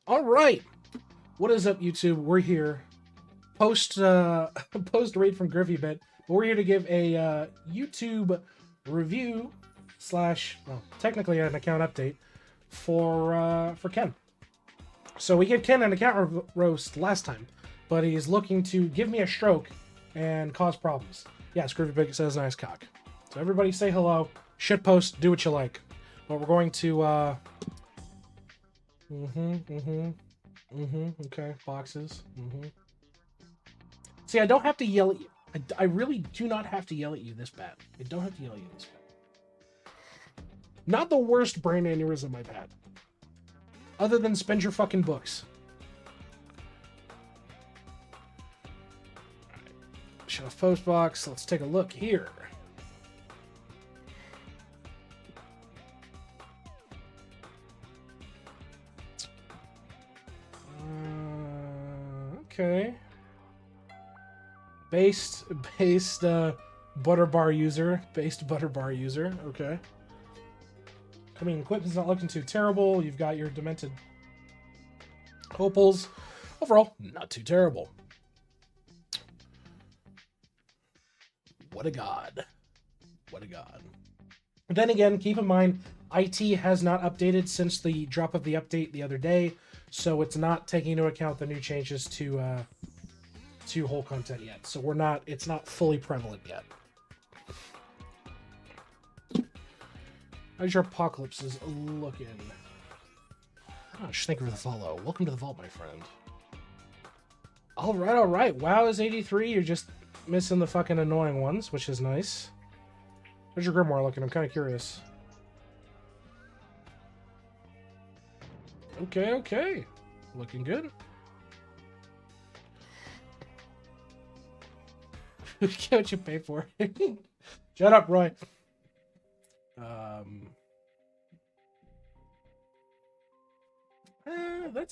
All right. What is up, YouTube? We're here. Post post raid from Griffy Bit, but we're here to give a YouTube review slash technically an account update for Ken. So we gave Ken an account roast last time, but he's looking to give me a stroke and cause problems. Yes, Griffy Bit says nice cock. So everybody say hello. Shitpost, do what you like. But we're going to okay, boxes. See, I don't have to yell at you. I really do not have to yell at you this bad. I don't have to yell at you this bad. Not the worst brain aneurysm I've had. Other than spend your fucking books. Alright. Shut off post box. Let's take a look here. Okay. Based butterbar user. Based butterbar user. Okay. I mean, equipment's not looking too terrible. You've got your demented opals. Overall, not too terrible. What a god. What a god. But then again, keep in mind, IT has not updated since the drop of the update the other day, so it's not taking into account the new changes to whole content yet. So it's not fully prevalent yet. How's your apocalypses looking? Oh, thank you for the follow. Welcome to the vault, my friend. All right. WoW is 83. You're just missing the fucking annoying ones, which is nice. How's your grimoire looking? I'm kind of curious. Okay. Looking good. Get what you pay for. Shut up, Roy.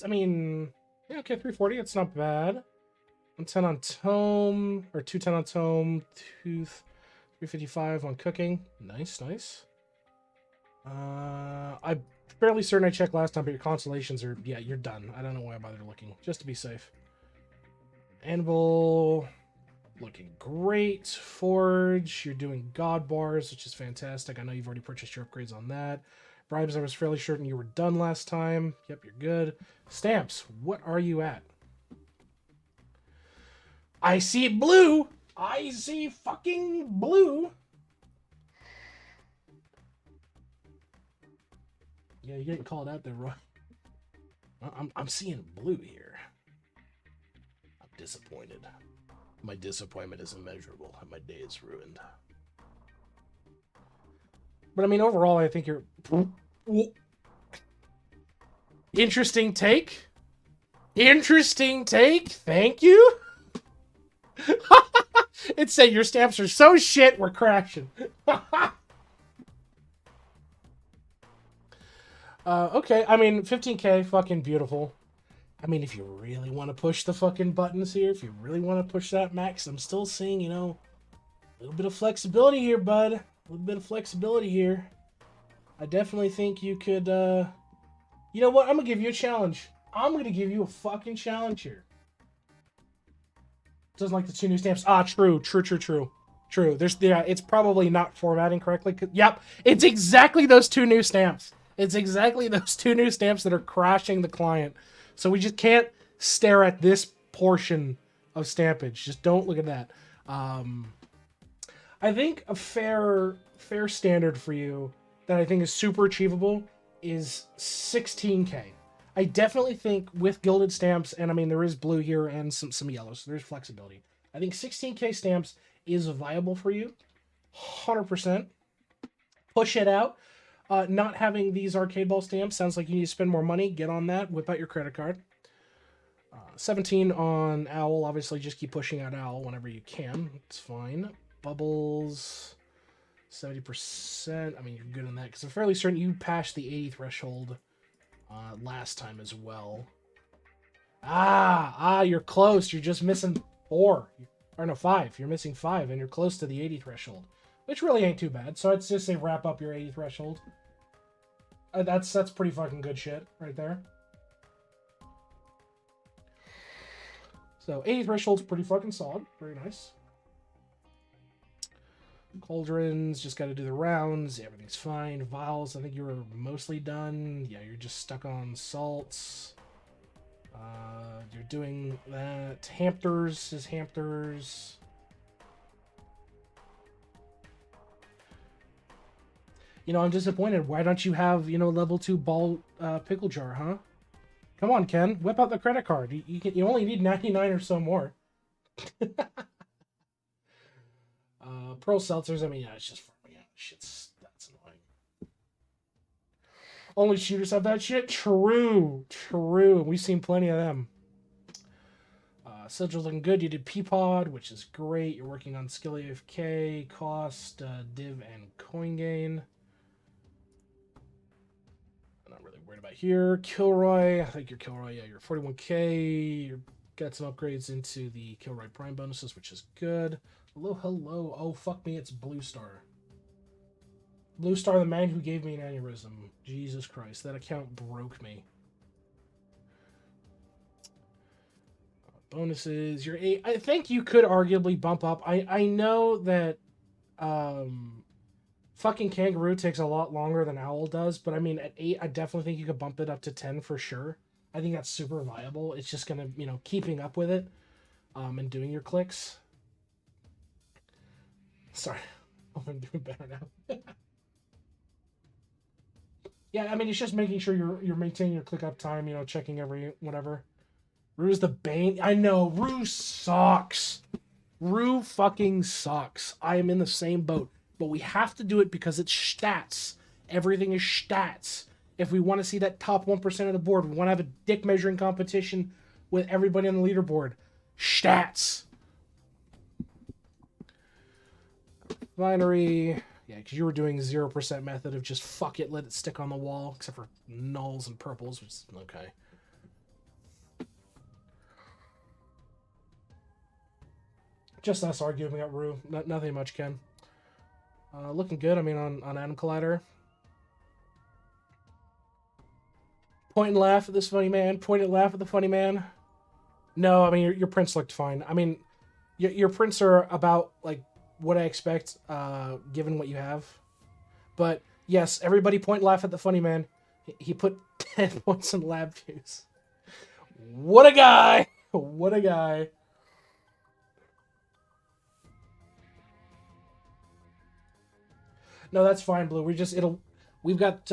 I mean, yeah, okay, 340. It's not bad. 110 on tome, or 210 on tome, 355 on cooking. Nice. I'm fairly certain I checked last time, but your constellations are, yeah, you're done. I don't know why I bothered looking, just to be safe. Anvil, looking great. Forge, you're doing god bars, which is fantastic. I know you've already purchased your upgrades on that. Bribes, I was fairly certain you were done last time. Yep, you're good. Stamps, what are you at? I see blue. I see fucking blue. Yeah, you're getting called out there, Roy. I'm seeing blue here. I'm disappointed. My disappointment is immeasurable, and my day is ruined. But I mean, overall, I think you're... Interesting take. Thank you. It said your stamps are so shit, we're crashing. Okay, I mean, 15k, fucking beautiful. I mean, if you really want to push the fucking buttons here, if you really want to push that max, I'm still seeing, you know, a little bit of flexibility here, bud. A little bit of flexibility here. I definitely think you could, you know what? I'm going to give you a challenge. I'm going to give you a fucking challenge here. Doesn't like the two new stamps. Ah, true. There's, yeah, it's probably not formatting correctly. Yep, it's exactly those two new stamps. It's exactly those two new stamps that are crashing the client. So we just can't stare at this portion of stampage. Just don't look at that. I think a fair standard for you that I think is super achievable is 16k. I definitely think with gilded stamps, and I mean there is blue here and some yellow, so there's flexibility. I think 16k stamps is viable for you, 100%. Push it out. Not having these arcade ball stamps sounds like you need to spend more money. Get on that. Whip out your credit card. 17 on Owl. Obviously, just keep pushing out Owl whenever you can. It's fine. Bubbles, 70%. I mean, you're good on that because I'm fairly certain you passed the 80 threshold last time as well. You're close. You're just missing 4. Or no, 5. You're missing 5, and you're close to the 80 threshold. Which really ain't too bad. So I'd just say wrap up your 80 threshold. That's pretty fucking good shit right there. So 80 threshold's pretty fucking solid. Very nice. Cauldrons, just got to do the rounds. Everything's fine. Vials, I think you were mostly done. Yeah, you're just stuck on salts. You're doing that. Hampers is Hampers. You know, I'm disappointed. Why don't you have, you know, level 2 ball pickle jar, huh? Come on, Ken. Whip out the credit card. You only need 99 or so more. Pearl seltzers, I mean, yeah, it's just farming out. That's annoying. Only shooters have that shit? True. We've seen plenty of them. Sigil's looking good. You did Peapod, which is great. You're working on skill AFK, cost, div, and coin gain. I'm not really worried about here. Kilroy, I think you're Kilroy. Yeah, you're 41k. You got some upgrades into the Kilroy Prime bonuses, which is good. Hello. Oh, fuck me, it's Blue Star. Blue Star, the man who gave me an aneurysm. Jesus Christ, that account broke me. Bonuses, you're 8. I think you could arguably bump up. I know that fucking Kangaroo takes a lot longer than Owl does, but I mean, at 8, I definitely think you could bump it up to 10 for sure. I think that's super viable. It's just gonna, you know, keeping up with it and doing your clicks. Sorry, I'm doing better now. Yeah, I mean, it's just making sure you're maintaining your click up time, you know, checking every whatever. Rue's the bane. I know, Rue sucks. Rue fucking sucks. I am in the same boat. But we have to do it because it's stats. Everything is stats. If we want to see that top 1% of the board, we want to have a dick measuring competition with everybody on the leaderboard. Stats. Binary. Yeah, because you were doing 0% method of just fuck it, let it stick on the wall, except for nulls and purples, which is okay. Just us arguing about Rue. Nothing much, Ken. Looking good, I mean, on Atom Collider. Point and laugh at this funny man. Point and laugh at the funny man. No, I mean, your prints looked fine. I mean, your prints are about, like, what I expect, given what you have. But, yes, everybody point and laugh at the funny man. He put 10 points in lab views. What a guy! What a guy. No, that's fine, Blue. We've got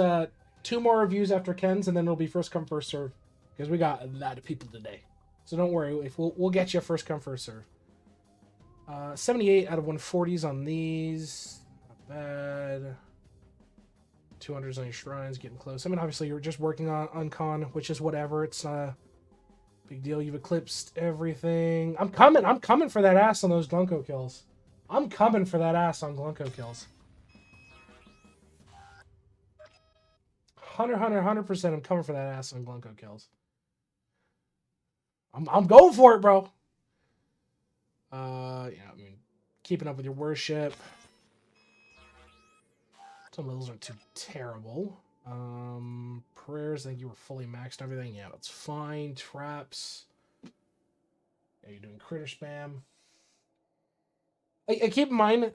2 more reviews after Ken's, and then it'll be first come, first serve. Because we got a lot of people today. So don't worry, if we'll get you first come, first serve. 78 out of 140s on these. Not bad. 200s on your shrines, getting close. I mean, obviously, you're just working on con, which is whatever. It's not a big deal. You've eclipsed everything. I'm coming for that ass on those Glunko kills. I'm coming for that ass on Glunko kills. 100% I'm coming for that ass on Glunko kills. I'm going for it, bro. Yeah, I mean, keeping up with your worship. Some of those aren't too terrible. Prayers, I think you were fully maxed everything. Yeah, that's fine. Traps. Yeah, you're doing critter spam. I keep in mind,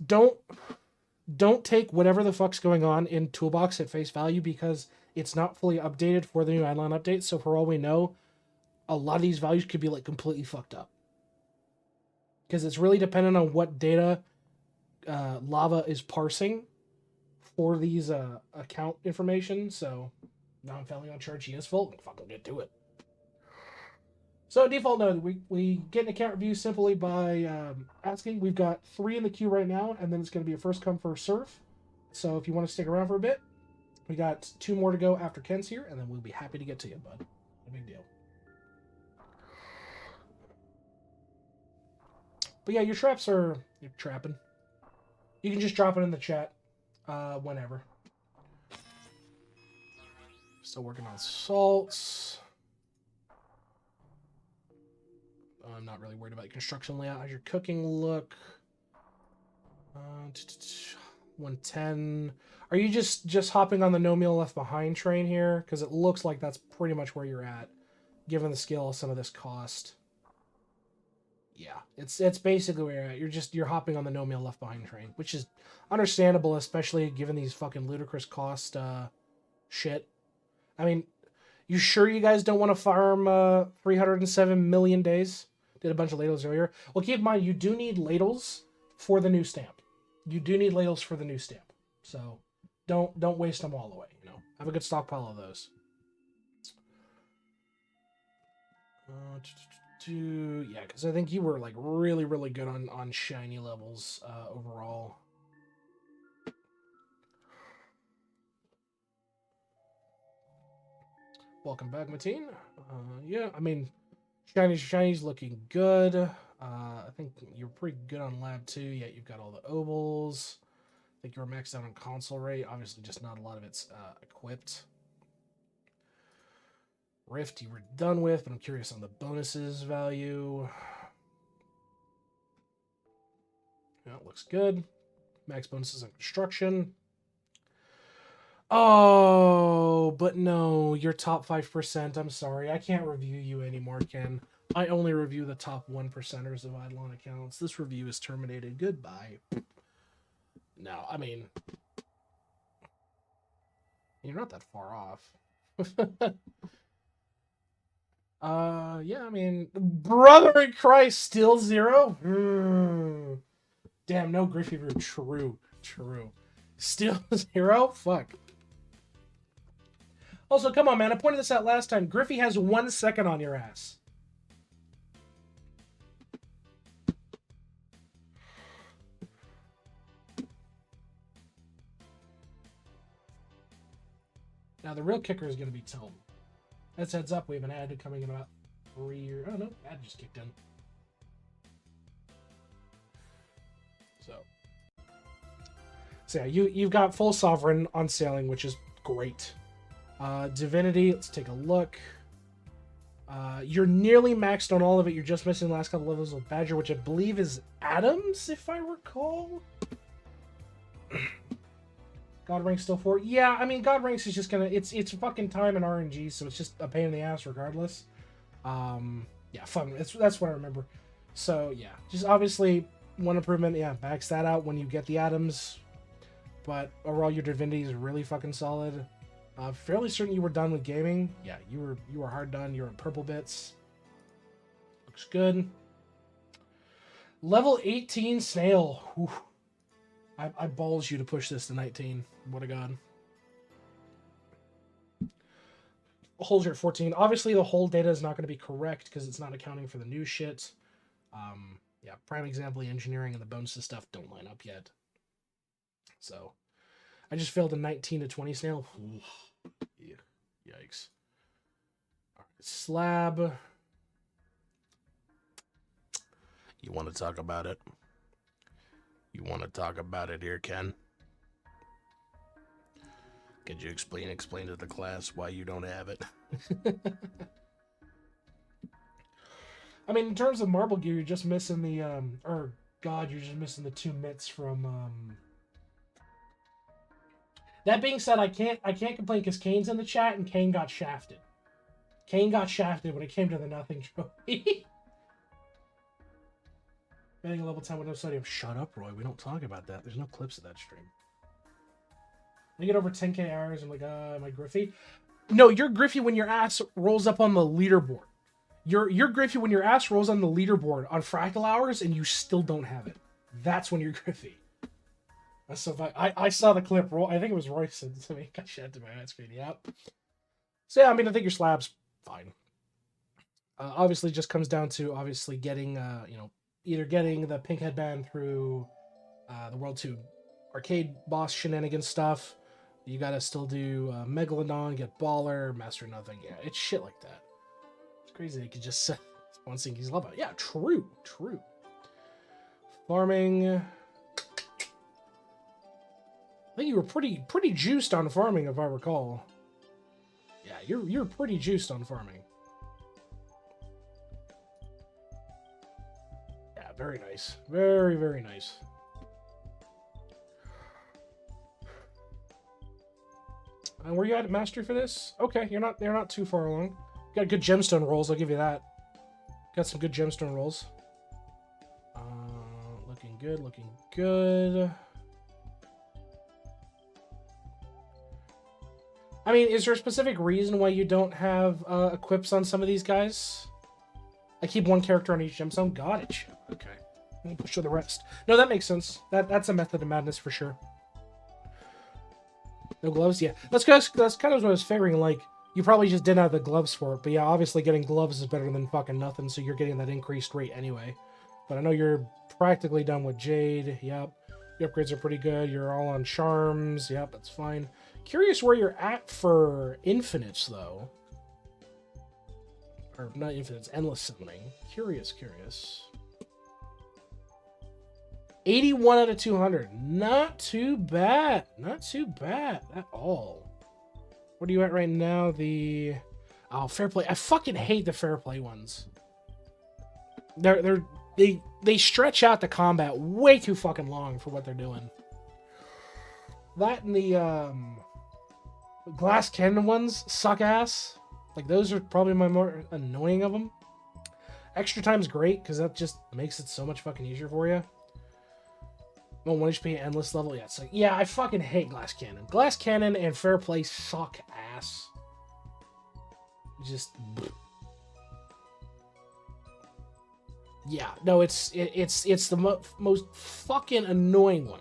don't take whatever the fuck's going on in Toolbox at face value because it's not fully updated for the new Eidolon update. So for all we know, a lot of these values could be like completely fucked up. Because it's really dependent on what data Lava is parsing for these account information. So now I'm failing on charge he is full. Fucking get to it. So default node, we get an account review simply by asking. We've got 3 in the queue right now, and then it's going to be a first come, first serve. So if you want to stick around for a bit, we got 2 more to go after Ken's here, and then we'll be happy to get to you, bud. No big deal. But yeah, your traps are... You're trapping. You can just drop it in the chat whenever. Still working on salts. I'm not really worried about construction layout. How's your cooking look? 110. Are you just hopping on the no meal left behind train here? Because it looks like that's pretty much where you're at, given the scale of some of this cost. Yeah, it's basically where you're at. You're hopping on the no meal left behind train, which is understandable, especially given these fucking ludicrous cost shit. I mean, you sure you guys don't want to farm 307 million days? Did a bunch of ladles earlier. Well, keep in mind you do need ladles for the new stamp. You do need ladles for the new stamp. So don't waste them all away. You know, have a good stockpile of those. Yeah, because I think you were like really good on shiny levels overall. Welcome back, Mateen. Yeah, I mean, shiny's looking good. I think you're pretty good on lab 2. Yeah, you've got all the ovals. I think you were maxed out on console rate. Obviously, just not a lot of it's equipped. Rift you were done with, but I'm curious on the bonuses value. Yeah, it looks good. Max bonuses on construction. Oh, but no, you're top 5%. I'm sorry. I can't review you anymore, Ken. I only review the top 1%ers of Eidolon accounts. This review is terminated. Goodbye. No, I mean, you're not that far off. Yeah, I mean, brother in Christ, still 0? Damn, no Griffey room. True. Still 0? Fuck. Also, come on, man. I pointed this out last time. Griffey has 1 second on your ass. Now, the real kicker is going to be Tome. That's heads up. We have an ad coming in about 3 years. Oh, no. Ad just kicked in. So yeah, you've got full Sovereign on sailing, which is great. Divinity, let's take a look. You're nearly maxed on all of it. You're just missing the last couple levels with Badger, which I believe is Adams, if I recall. God Ranks still 4. Yeah, I mean, God Ranks is just gonna... It's fucking time and RNG, so it's just a pain in the ass regardless. Yeah, fun. That's what I remember. So, yeah. Just obviously, one improvement, yeah, backs that out when you get the Adams. But overall, your Divinity is really fucking solid. Fairly certain you were done with gaming. Yeah, you were hard done. You're in purple bits. Looks good. Level 18 Snail. Whew. I balls you to push this to 19. What a god. Holds you at 14. Obviously, the whole data is not going to be correct because it's not accounting for the new shit. Yeah, prime example, the engineering and the bonuses stuff don't line up yet. So, I just failed a 19 to 20 Snail. Yeah. Yikes. All right, slab. You want to talk about it? You want to talk about it here, Ken? Could you explain to the class why you don't have it? I mean, in terms of marble gear, you're just missing the you're just missing the 2 mitts from That being said, I can't complain because Kane's in the chat and Kane got shafted. Kane got shafted when it came to the nothing trophy. Getting a level 10 with no sodium. Shut up, Roy. We don't talk about that. There's no clips of that stream. I get over 10k hours. I'm like, am I Griffey? No, you're Griffey when your ass rolls up on the leaderboard. You're Griffey when your ass rolls on the leaderboard on fractal hours and you still don't have it. That's when you're Griffey. That's so funny. I saw the clip. I think it was Roy said to me. Got shat to my ad screen. Yep. So yeah, I mean, I think your slab's fine. Obviously, just comes down to obviously getting either getting the pink headband through the World 2 arcade boss shenanigan stuff. You gotta still do Megalodon, get Baller, Master Nothing. Yeah, it's shit like that. It's crazy. They could just spawn Sinky's love out. Yeah, true. Farming. I think you were pretty juiced on farming, if I recall. Yeah, you're pretty juiced on farming. Yeah, very nice. Very nice. And were you at mastery for this? Okay, you're not too far along. Got good gemstone rolls, I'll give you that. Got some good gemstone rolls. good, looking good. I mean, is there a specific reason why you don't have equips on some of these guys? I keep one character on each gemstone. Got it. Okay. I'll push to the rest. No, that makes sense. That's a method of madness for sure. No gloves? Yeah. That's kind of what I was figuring. Like, you probably just didn't have the gloves for it. But yeah, obviously getting gloves is better than fucking nothing, so you're getting that increased rate anyway. But I know you're practically done with Jade. Yep. Your upgrades are pretty good. You're all on charms. Yep, that's fine. Curious where you're at for infinites, though. Or not infinites, endless summoning. Curious. 81 out of 200. Not too bad. Not too bad at all. What are you at right now? Oh, fair play. I fucking hate the fair play ones. They stretch out the combat way too fucking long for what they're doing. That and the glass cannon ones suck ass. Like, those are probably my more annoying of them. Extra time's great because that just makes it so much fucking easier for you. Oh, 1 HP endless level. Yeah, it's like, yeah, I fucking hate glass cannon. Glass cannon and fair play suck ass. Just. Yeah, no, it's the most fucking annoying one.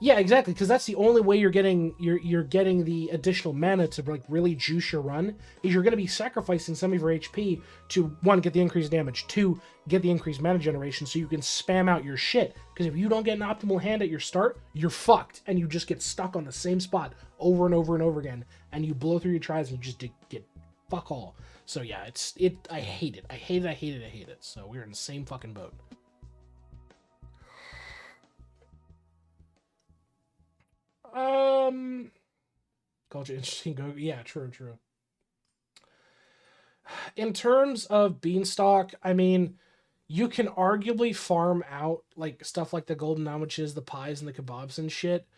Yeah, exactly, because that's the only way you're getting the additional mana to like really juice your run, is you're going to be sacrificing some of your HP to, 1, get the increased damage, 2, get the increased mana generation so you can spam out your shit. Because if you don't get an optimal hand at your start, you're fucked, and you just get stuck on the same spot over and over and over again, and you blow through your tries and you just get fuck all. So yeah, I hate it. I hate it. So we're in the same fucking boat. Culture interesting. Go. Yeah, true. In terms of Beanstalk, I mean, you can arguably farm out like stuff like the golden sandwiches, the pies, and the kebabs and shit,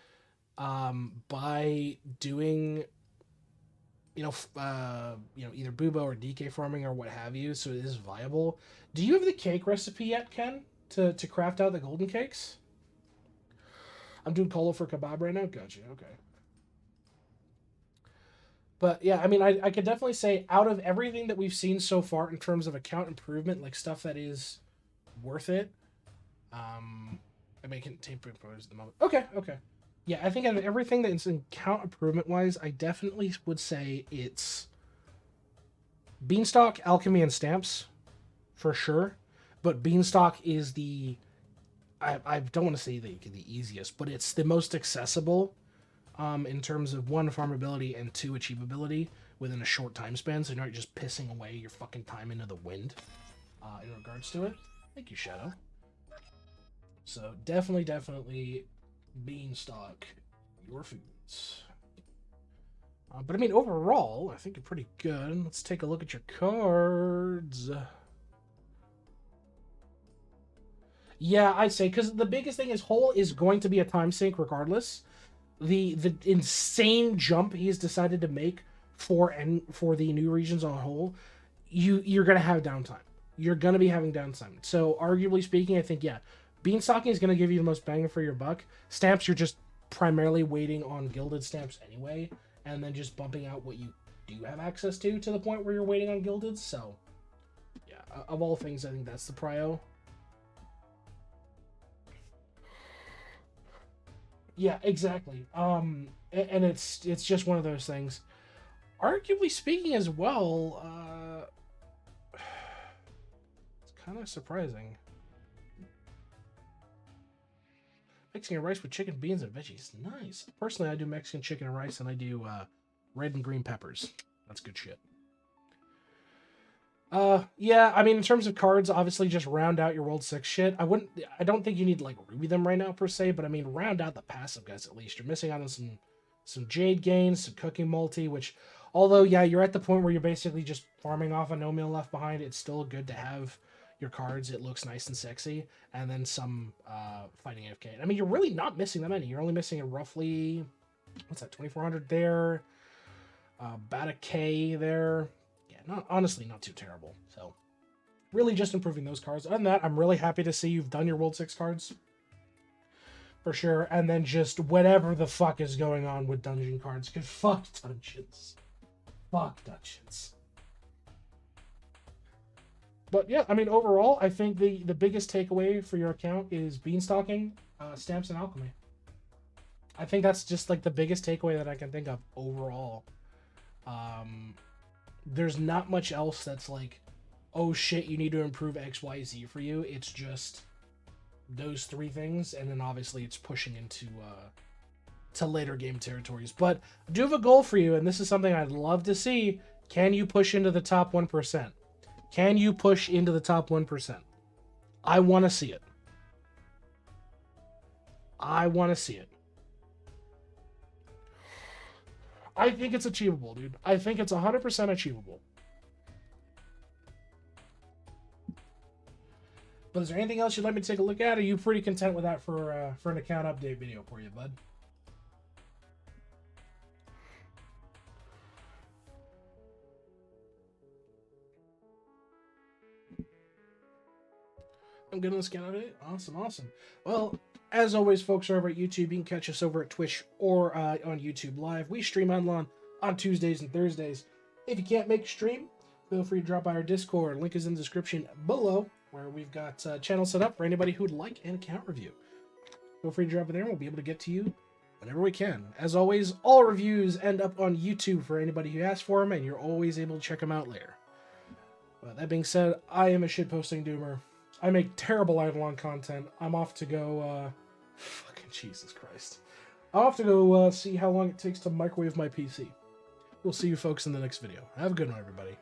by doing, either Boobo or DK farming or what have you. So it is viable. Do you have the cake recipe yet, Ken, to craft out the golden cakes? I'm doing cola for kebab right now. Gotcha. Okay. But yeah, I mean, I could definitely say out of everything that we've seen so far in terms of account improvement, like stuff that is worth it, I may can tape propose at the moment. Okay. Yeah, I think out of everything that's in account improvement wise, I definitely would say it's Beanstalk, Alchemy, and Stamps, for sure. But Beanstalk is I don't want to say the easiest, but it's the most accessible. In terms of 1, farmability, and 2, achievability within a short time span, so you're not just pissing away your fucking time into the wind in regards to it. Thank you, Shadow. So definitely Beanstalk, your foods. But I mean, overall, I think you're pretty good. Let's take a look at your cards. Yeah, I'd say, because the biggest thing is Hole is going to be a time sink regardless. The insane jump he's decided to make for the new regions on Hole, you're gonna have downtime. You're gonna be having downtime. So arguably speaking, I think Beanstalking is gonna give you the most bang for your buck. Stamps, you're just primarily waiting on gilded stamps anyway, and then just bumping out what you do have access to the point where you're waiting on gilded. So yeah, of all things, I think that's the prio. Yeah, exactly. And it's just one of those things. Arguably speaking as well, it's kind of surprising. Mixing rice with chicken, beans, and veggies. Nice. Personally, I do Mexican chicken and rice, and I do red and green peppers. That's good shit. Yeah, I mean, in terms of cards, obviously just round out your World 6 shit. I don't think you need to, like, ruby them right now, per se, but I mean, round out the passive guys at least. You're missing out on some Jade gains, some Cooking Multi, which, although, yeah, you're at the point where you're basically just farming off a No Meal Left Behind, it's still good to have your cards. It looks nice and sexy. And then some Fighting AFK. I mean, you're really not missing that many. You're only missing roughly, what's that, 2,400 there, about a K there. Honestly, not too terrible. So really just improving those cards. Other than that, I'm really happy to see you've done your World 6 cards. For sure. And then just whatever the fuck is going on with dungeon cards. Because fuck dungeons. Fuck dungeons. But yeah, I mean, overall, I think the biggest takeaway for your account is beanstalking, stamps, and alchemy. I think that's just like the biggest takeaway that I can think of overall. There's not much else that's like, oh shit, you need to improve XYZ for you. It's just those three things, and then obviously it's pushing into to later game territories. But I do have a goal for you, and this is something I'd love to see. Can you push into the top 1%? Can you push into the top 1%? I want to see it. I want to see it. I think it's achievable, dude. I think it's 100% achievable. But is there anything else you'd like me to take a look at? Or are you pretty content with that for an account update video for you, bud? I'm good on the scan update. Awesome, awesome. Well, as always, folks are over at YouTube. You can catch us over at Twitch or on YouTube Live. We stream on Tuesdays and Thursdays. If you can't make a stream, feel free to drop by our Discord. Link is in the description below, where we've got channels set up for anybody who'd like an account review. Feel free to drop it there, and we'll be able to get to you whenever we can. As always, all reviews end up on YouTube for anybody who asks for them, and you're always able to check them out later. But that being said, I am a shitposting doomer. I make terrible Eidolon content. I'm off to go, fucking Jesus Christ. I'm off to go see how long it takes to microwave my PC. We'll see you folks in the next video. Have a good one, everybody.